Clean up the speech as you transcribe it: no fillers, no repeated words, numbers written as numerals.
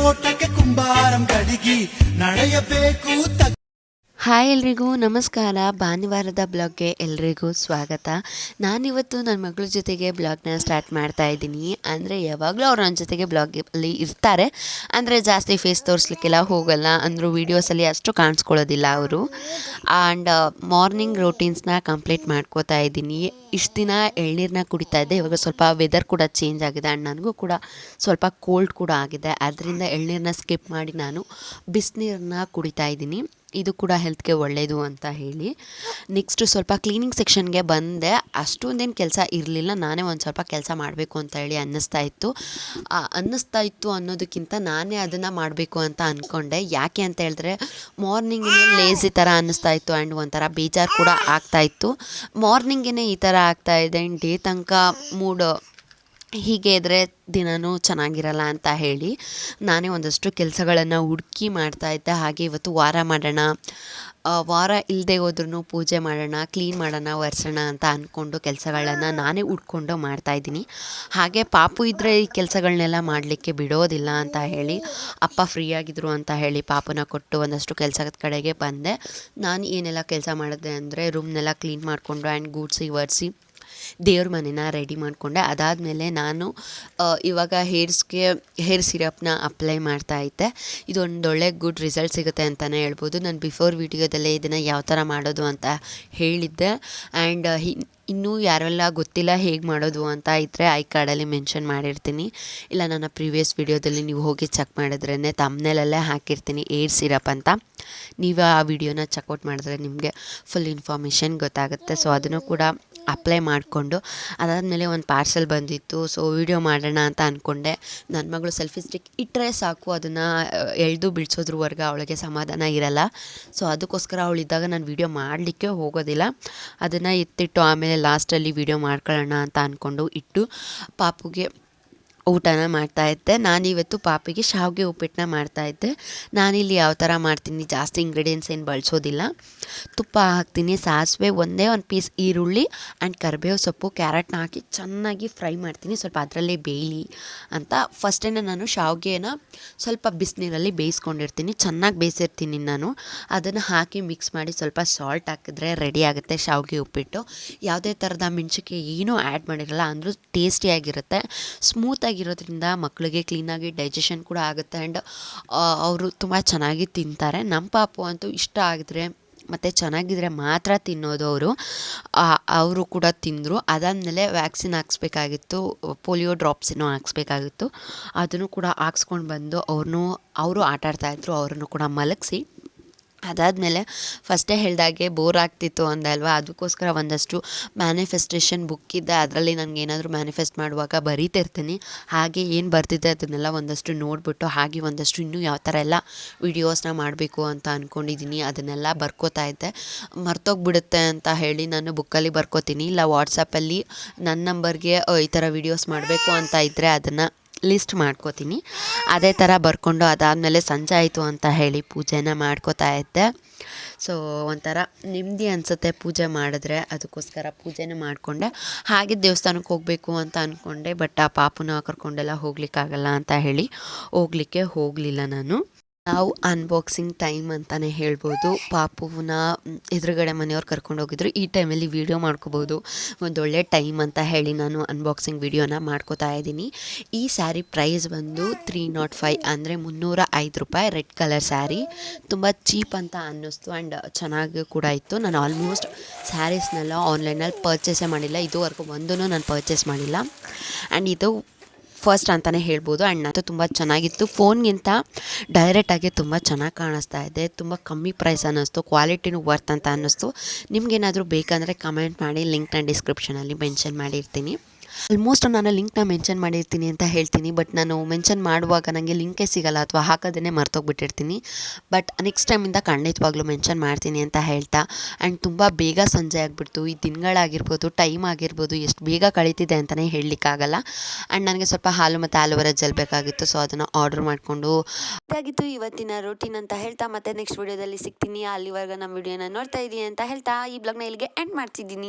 ತೋಟಕ್ಕೆ ಕುಂಬಾರಂ ಗಡಿಗಿ ನಡೆಯಬೇಕು. ಹಾಯ್ ಎಲ್ರಿಗೂ ನಮಸ್ಕಾರ. ಭಾನುವಾರದ ಬ್ಲಾಗ್ಗೆ ಎಲ್ರಿಗೂ ಸ್ವಾಗತ. ನಾನಿವತ್ತು ನನ್ನ ಮಗಳ ಜೊತೆಗೆ ಬ್ಲಾಗ್ನ ಸ್ಟಾರ್ಟ್ ಮಾಡ್ತಾ ಇದ್ದೀನಿ. ಅಂದರೆ ಯಾವಾಗಲೂ ಅವ್ರು ನನ್ನ ಜೊತೆಗೆ ಬ್ಲಾಗಲ್ಲಿ ಇರ್ತಾರೆ, ಅಂದರೆ ಜಾಸ್ತಿ ಫೇಸ್ ತೋರಿಸ್ಲಿಕ್ಕೆಲ್ಲ ಹೋಗಲ್ಲ, ಅಂದರೂ ವೀಡಿಯೋಸಲ್ಲಿ ಅಷ್ಟು ಕಾಣಿಸ್ಕೊಳ್ಳೋದಿಲ್ಲ ಅವರು. ಆ್ಯಂಡ್ ಮಾರ್ನಿಂಗ್ ರೂಟೀನ್ಸ್ನ ಕಂಪ್ಲೀಟ್ ಮಾಡ್ಕೋತಾ ಇದ್ದೀನಿ. ಇಷ್ಟು ದಿನ ಎಳ್ನೀರನ್ನ ಕುಡಿತಾ ಇದ್ದೆ, ಇವಾಗ ಸ್ವಲ್ಪ ವೆದರ್ ಕೂಡ ಚೇಂಜ್ ಆಗಿದೆ ಆ್ಯಂಡ್ ನನಗೂ ಕೂಡ ಸ್ವಲ್ಪ ಕೋಲ್ಡ್ ಕೂಡ ಆಗಿದೆ. ಅದರಿಂದ ಎಳ್ನೀರನ್ನ ಸ್ಕಿಪ್ ಮಾಡಿ ನಾನು ಬಿಸಿನೀರನ್ನ ಕುಡಿತಾ ಇದ್ದೀನಿ. ಇದು ಕೂಡ ಹೆಲ್ತ್ಗೆ ಒಳ್ಳೆಯದು ಅಂತ ಹೇಳಿ. ನೆಕ್ಸ್ಟು ಸ್ವಲ್ಪ ಕ್ಲೀನಿಂಗ್ ಸೆಕ್ಷನ್ಗೆ ಬಂದೆ. ಅಷ್ಟೊಂದೇನು ಕೆಲಸ ಇರಲಿಲ್ಲ, ನಾನೇ ಒಂದು ಸ್ವಲ್ಪ ಕೆಲಸ ಮಾಡಬೇಕು ಅಂತ ಹೇಳಿ ಅನ್ನಿಸ್ತಾ ಇತ್ತು ಅನ್ನೋದಕ್ಕಿಂತ ನಾನೇ ಅದನ್ನು ಮಾಡಬೇಕು ಅಂತ ಅಂದ್ಕೊಂಡೆ. ಯಾಕೆ ಅಂತ ಹೇಳಿದ್ರೆ ಮಾರ್ನಿಂಗೇ ಲೇಝಿ ಥರ ಅನ್ನಿಸ್ತಾ ಇತ್ತು ಆ್ಯಂಡ್ ಒಂಥರ ಬೇಜಾರು ಕೂಡ ಆಗ್ತಾಯಿತ್ತು. ಮಾರ್ನಿಂಗೇ ಈ ಥರ ಆಗ್ತಾಯಿದೆ ಆ್ಯಂಡ್ ಡೇ ತನಕ ಮೂಡ್ ಹೀಗೆ ಇದ್ದರೆ ದಿನವೂ ಚೆನ್ನಾಗಿರಲ್ಲ ಅಂತ ಹೇಳಿ ನಾನೇ ಒಂದಷ್ಟು ಕೆಲಸಗಳನ್ನು ಹುಡುಕಿ ಮಾಡ್ತಾಯಿದ್ದೆ. ಹಾಗೆ ಇವತ್ತು ವಾರ ಮಾಡೋಣ, ವಾರ ಇಲ್ಲದೆ ಹೋದ್ರೂ ಪೂಜೆ ಮಾಡೋಣ, ಕ್ಲೀನ್ ಮಾಡೋಣ, ಒರೆಸೋಣ ಅಂತ ಅಂದ್ಕೊಂಡು ಕೆಲಸಗಳನ್ನು ನಾನೇ ಹುಡ್ಕೊಂಡು ಮಾಡ್ತಾಯಿದ್ದೀನಿ. ಹಾಗೆ ಪಾಪು ಇದ್ದರೆ ಈ ಕೆಲಸಗಳನ್ನೆಲ್ಲ ಮಾಡಲಿಕ್ಕೆ ಬಿಡೋದಿಲ್ಲ ಅಂತ ಹೇಳಿ ಅಪ್ಪ ಫ್ರೀಯಾಗಿದ್ದರು ಅಂತ ಹೇಳಿ ಪಾಪುನ ಕೊಟ್ಟು ಒಂದಷ್ಟು ಕೆಲಸದ ಕಡೆಗೆ ಬಂದೆ. ನಾನು ಏನೆಲ್ಲ ಕೆಲಸ ಮಾಡಿದೆ ಅಂದರೆ ರೂಮ್ನೆಲ್ಲ ಕ್ಲೀನ್ ಮಾಡಿಕೊಂಡು ಆ್ಯಂಡ್ ಗೂಡ್ಸಿ ಒರೆಸಿ ದೇವ್ರ ಮನೇನ ರೆಡಿ ಮಾಡಿಕೊಂಡೆ. ಅದಾದಮೇಲೆ ನಾನು ಇವಾಗ ಹೇರ್ ಸಿರಪ್ನ ಅಪ್ಲೈ ಮಾಡ್ತಾಯಿದ್ದೆ. ಇದೊಂದು ಒಳ್ಳೆ ಗುಡ್ ರಿಸಲ್ಟ್ ಸಿಗುತ್ತೆ ಅಂತಲೇ ಹೇಳ್ಬೋದು. ನಾನು ಬಿಫೋರ್ ವೀಡಿಯೋದಲ್ಲೇ ಇದನ್ನು ಯಾವ ಥರ ಮಾಡೋದು ಅಂತ ಹೇಳಿದ್ದೆ. ಆ್ಯಂಡ್ ಇನ್ನೂ ಯಾರೆಲ್ಲ ಗೊತ್ತಿಲ್ಲ ಹೇಗೆ ಮಾಡೋದು ಅಂತ ಇದ್ದರೆ ಐ ಕಾರ್ಡಲ್ಲಿ ಮೆನ್ಷನ್ ಮಾಡಿರ್ತೀನಿ, ಇಲ್ಲ ನನ್ನ ಪ್ರೀವಿಯಸ್ ವೀಡಿಯೋದಲ್ಲಿ ನೀವು ಹೋಗಿ ಚೆಕ್ ಮಾಡಿದ್ರೇ ತಮ್ನೇಲಲ್ಲೇ ಹಾಕಿರ್ತೀನಿ ಏರ್ ಸಿರಪ್ ಅಂತ. ನೀವು ಆ ವಿಡಿಯೋನ ಚೆಕ್ಔಟ್ ಮಾಡಿದ್ರೆ ನಿಮಗೆ ಫುಲ್ ಇನ್ಫಾರ್ಮೇಷನ್ ಗೊತ್ತಾಗುತ್ತೆ. ಸೊ ಅದನ್ನು ಕೂಡ ಅಪ್ಲೈ ಮಾಡಿಕೊಂಡು ಅದಾದಮೇಲೆ ಒಂದು ಪಾರ್ಸೆಲ್ ಬಂದಿತ್ತು. ಸೊ ವೀಡಿಯೋ ಮಾಡೋಣ ಅಂತ ಅಂದ್ಕೊಂಡೆ. ನನ್ನ ಮಗಳು ಸೆಲ್ಫಿ ಸ್ಟಿಕ್ ಇಟ್ಟರೆ ಸಾಕು, ಅದನ್ನು ಎಳೆದು ಬಿಡಿಸೋದ್ರವರೆಗೆ ಅವಳಿಗೆ ಸಮಾಧಾನ ಇರಲ್ಲ. ಸೊ ಅದಕ್ಕೋಸ್ಕರ ಅವಳಿದ್ದಾಗ ನಾನು ವೀಡಿಯೋ ಮಾಡಲಿಕ್ಕೆ ಹೋಗೋದಿಲ್ಲ. ಅದನ್ನು ಎತ್ತಿಟ್ಟು ಆಮೇಲೆ ಲಾಸ್ಟಲ್ಲಿ ವೀಡಿಯೋ ಮಾಡ್ಕೊಳ್ಳೋಣ ಅಂತ ಅಂದ್ಕೊಂಡು ಇಟ್ಟು ಪಾಪುಗೆ ಊಟನ ಮಾಡ್ತಾಯಿದ್ದೆ. ನಾನಿವತ್ತು ಪಾಪಿಗೆ ಶಾವಿಗೆ ಉಪ್ಪಿಟ್ಟನ್ನ ಮಾಡ್ತಾಯಿದ್ದೆ. ನಾನಿಲ್ಲಿ ಯಾವ ಥರ ಮಾಡ್ತೀನಿ, ಜಾಸ್ತಿ ಇಂಗ್ರೀಡಿಯೆಂಟ್ಸ್ ಏನು ಬಳಸೋದಿಲ್ಲ. ತುಪ್ಪ ಹಾಕ್ತೀನಿ, ಸಾಸಿವೆ, ಒಂದೇ ಒಂದು ಪೀಸ್ ಈರುಳ್ಳಿ ಆ್ಯಂಡ್ ಕರಿಬೇವು ಸೊಪ್ಪು, ಕ್ಯಾರೆಟ್ನ ಹಾಕಿ ಚೆನ್ನಾಗಿ ಫ್ರೈ ಮಾಡ್ತೀನಿ, ಸ್ವಲ್ಪ ಅದರಲ್ಲೇ ಬೇಯಲಿ ಅಂತ. ಫಸ್ಟೇ ನಾನು ಶಾವಿಗೆನ ಸ್ವಲ್ಪ ಬಿಸಿನೀರಲ್ಲಿ ಬೇಯಿಸ್ಕೊಂಡಿರ್ತೀನಿ, ಚೆನ್ನಾಗಿ ಬೇಯಿಸಿರ್ತೀನಿ ನಾನು. ಅದನ್ನು ಹಾಕಿ ಮಿಕ್ಸ್ ಮಾಡಿ ಸ್ವಲ್ಪ ಸಾಲ್ಟ್ ಹಾಕಿದ್ರೆ ರೆಡಿ ಆಗುತ್ತೆ ಶಾವಿಗೆ ಉಪ್ಪಿಟ್ಟು. ಯಾವುದೇ ಥರದ ಮೆಣಸಿಗೆ ಏನೂ ಆ್ಯಡ್ ಮಾಡಿರಲ್ಲ, ಅಂದರೂ ಟೇಸ್ಟಿಯಾಗಿರುತ್ತೆ. ಸ್ಮೂತಾಗಿರೋದ್ರಿಂದ ಮಕ್ಕಳಿಗೆ ಕ್ಲೀನಾಗಿ ಡೈಜೆಷನ್ ಕೂಡ ಆಗುತ್ತೆ ಆ್ಯಂಡ್ ಅವರು ತುಂಬ ಚೆನ್ನಾಗಿ ತಿಂತಾರೆ. ನಮ್ಮ ಪಾಪು ಅಂತೂ ಇಷ್ಟ ಆಗಿದ್ರೆ ಮತ್ತು ಚೆನ್ನಾಗಿದ್ರೆ ಮಾತ್ರ ತಿನ್ನೋದು ಅವರು ಕೂಡ ತಿಂದರು. ಅದಾದಮೇಲೆ ವ್ಯಾಕ್ಸಿನ್ ಹಾಕ್ಸ್ಬೇಕಾಗಿತ್ತು, ಪೋಲಿಯೋ ಡ್ರಾಪ್ಸ್ ಏನೋ ಹಾಕ್ಸ್ಬೇಕಾಗಿತ್ತು. ಅದನ್ನು ಕೂಡ ಹಾಕ್ಸ್ಕೊಂಡು ಬಂದು ಅವರು ಆಟಾಡ್ತಾಯಿದ್ರು, ಅವರನ್ನು ಕೂಡ ಮಲಗಿಸಿ ಅದಾದಮೇಲೆ ಫಸ್ಟೇ ಹೇಳಿದಾಗೆ ಬೋರ್ ಆಗ್ತಿತ್ತು ಅಂದಲ್ವ, ಅದಕ್ಕೋಸ್ಕರ ಒಂದಷ್ಟು ಮ್ಯಾನಿಫೆಸ್ಟೇಷನ್ ಬುಕ್ ಇದೆ. ಅದರಲ್ಲಿ ನನಗೇನಾದರೂ ಮ್ಯಾನಿಫೆಸ್ಟ್ ಮಾಡುವಾಗ ಬರೀತಿರ್ತೀನಿ. ಹಾಗೆ ಏನು ಬರ್ತಿದೆ ಅದನ್ನೆಲ್ಲ ಒಂದಷ್ಟು ನೋಡಿಬಿಟ್ಟು ಹಾಗೆ ಒಂದಷ್ಟು ಇನ್ನೂ ಯಾವ ಥರ ಎಲ್ಲ ವೀಡಿಯೋಸ್ನ ಮಾಡಬೇಕು ಅಂತ ಅಂದ್ಕೊಂಡಿದ್ದೀನಿ ಅದನ್ನೆಲ್ಲ ಬರ್ಕೋತಾ ಇದ್ದೆ. ಮರ್ತೋಗ್ಬಿಡುತ್ತೆ ಅಂತ ಹೇಳಿ ನಾನು ಬುಕ್ಕಲ್ಲಿ ಬರ್ಕೋತೀನಿ, ಇಲ್ಲ ವಾಟ್ಸಪ್ಪಲ್ಲಿ ನನ್ನ ನಂಬರ್ಗೆ ಈ ಥರ ವೀಡಿಯೋಸ್ ಮಾಡಬೇಕು ಅಂತ ಇದ್ದರೆ ಅದನ್ನು ಲಿಸ್ಟ್ ಮಾಡ್ಕೋತೀನಿ. ಅದೇ ಥರ ಬರ್ಕೊಂಡು ಅದಾದಮೇಲೆ ಸಂಜೆ ಆಯಿತು ಅಂತ ಹೇಳಿ ಪೂಜೆನ ಮಾಡ್ಕೋತಾ ಇದ್ದೆ. ಸೊ ಒಂಥರ ನೆಮ್ಮದಿ ಅನಿಸುತ್ತೆ ಪೂಜೆ ಮಾಡಿದ್ರೆ, ಅದಕ್ಕೋಸ್ಕರ ಪೂಜೆನ ಮಾಡಿಕೊಂಡೆ. ಹಾಗೆ ದೇವಸ್ಥಾನಕ್ಕೆ ಹೋಗಬೇಕು ಅಂತ ಅಂದ್ಕೊಂಡೆ, ಬಟ್ ಆ ಪಾಪುನ ಕರ್ಕೊಂಡೆಲ್ಲ ಹೋಗ್ಲಿಕ್ಕಾಗಲ್ಲ ಅಂತ ಹೇಳಿ ಹೋಗಲಿಕ್ಕೆ ಹೋಗಲಿಲ್ಲ ನಾನು. ನಾವು ಅನ್ಬಾಕ್ಸಿಂಗ್ ಟೈಮ್ ಅಂತಲೇ ಹೇಳ್ಬೋದು. ಪಾಪುನ ಎದುರುಗಡೆ ಮನೆಯವ್ರು ಕರ್ಕೊಂಡು ಹೋಗಿದ್ರು. ಈ ಟೈಮಲ್ಲಿ ವೀಡಿಯೋ ಮಾಡ್ಕೋಬೋದು, ಒಂದೊಳ್ಳೆ ಟೈಮ್ ಅಂತ ಹೇಳಿ ನಾನು ಅನ್ಬಾಕ್ಸಿಂಗ್ ವೀಡಿಯೋನ ಮಾಡ್ಕೋತಾ ಇದ್ದೀನಿ. ಈ ಸ್ಯಾರಿ ಪ್ರೈಸ್ ಬಂದು 305 ಅಂದರೆ 305 ರೂಪಾಯಿ. ರೆಡ್ ಕಲರ್ ಸ್ಯಾರಿ ತುಂಬ ಚೀಪ್ ಅಂತ ಅನ್ನಿಸ್ತು ಆ್ಯಂಡ್ ಚೆನ್ನಾಗಿ ಕೂಡ ಇತ್ತು. ನಾನು ಆಲ್ಮೋಸ್ಟ್ ಸ್ಯಾರೀಸ್ನೆಲ್ಲ ಆನ್ಲೈನಲ್ಲಿ ಪರ್ಚೇಸೇ ಮಾಡಿಲ್ಲ, ಇದುವರೆಗೂ ಒಂದೂ ನಾನು ಪರ್ಚೇಸ್ ಮಾಡಿಲ್ಲ ಆ್ಯಂಡ್ ಇದು ಫಸ್ಟ್ ಅಂತಲೇ ಹೇಳ್ಬೋದು. ಆ್ಯಂಡ್ ಅದು ತುಂಬ ಚೆನ್ನಾಗಿತ್ತು, ಫೋನ್ಗಿಂತ ಡೈರೆಕ್ಟಾಗಿ ತುಂಬ ಚೆನ್ನಾಗಿ ಕಾಣಿಸ್ತಾ ಇದೆ, ತುಂಬ ಕಮ್ಮಿ ಪ್ರೈಸ್ ಅನ್ನಿಸ್ತು, ಕ್ವಾಲಿಟಿನೂ ವರ್ತ್ ಅಂತ ಅನ್ನಿಸ್ತು. ನಿಮಗೇನಾದರೂ ಬೇಕಂದರೆ ಕಮೆಂಟ್ ಮಾಡಿ, ಲಿಂಕ್ನ ಡಿಸ್ಕ್ರಿಪ್ಷನಲ್ಲಿ ಮೆನ್ಷನ್ ಮಾಡಿರ್ತೀನಿ. ಆಲ್ಮೋಸ್ಟ್ ನಾನು ಲಿಂಕ್ನ ಮೆನ್ಷನ್ ಮಾಡಿರ್ತೀನಿ ಅಂತ ಹೇಳ್ತೀನಿ, ಬಟ್ ನಾನು ಮೆನ್ಷನ್ ಮಾಡುವಾಗ ನನಗೆ ಲಿಂಕೇ ಸಿಗಲ್ಲ ಅಥವಾ ಹಾಕೋದೇ ಮರ್ತೋಗ್ಬಿಟ್ಟಿರ್ತೀನಿ. ಬಟ್ ನೆಕ್ಸ್ಟ್ ಟೈಮಿಂದ ಖಂಡಿತವಾಗ್ಲೂ ಮೆನ್ಷನ್ ಮಾಡ್ತೀನಿ ಅಂತ ಹೇಳ್ತಾ, ಆ್ಯಂಡ್ ತುಂಬ ಬೇಗ ಸಂಜೆ ಆಗಿಬಿಡ್ತು. ಈ ದಿನಗಳಾಗಿರ್ಬೋದು, ಟೈಮ್ ಆಗಿರ್ಬೋದು, ಎಷ್ಟು ಬೇಗ ಕಳೀತಿದೆ ಅಂತಲೇ ಹೇಳಲಿಕ್ಕಾಗಲ್ಲ. ಆ್ಯಂಡ್ ನನಗೆ ಸ್ವಲ್ಪ ಹಾಲು ಮತ್ತು ಆಲೂವೆರಾ ಜೆಲ್ ಬೇಕಾಗಿತ್ತು, ಸೊ ಅದನ್ನು ಆರ್ಡ್ರ್ ಮಾಡಿಕೊಂಡು ಇದಾಗಿತ್ತು ಇವತ್ತಿನ ರೂಟೀನ್ ಅಂತ ಹೇಳ್ತಾ, ಮತ್ತೆ ನೆಕ್ಸ್ಟ್ ವೀಡಿಯೋದಲ್ಲಿ ಸಿಗ್ತೀನಿ. ಅಲ್ಲಿವರೆಗೂ ನಮ್ಮ ವೀಡಿಯೋನ ನೋಡ್ತಾ ಇದ್ದೀನಿ ಅಂತ ಹೇಳ್ತಾ ಈ ಬ್ಲಾಗ್ನ ಇಲ್ಲಿಗೆ ಎಂಡ್ ಮಾಡ್ತಿದ್ದೀನಿ.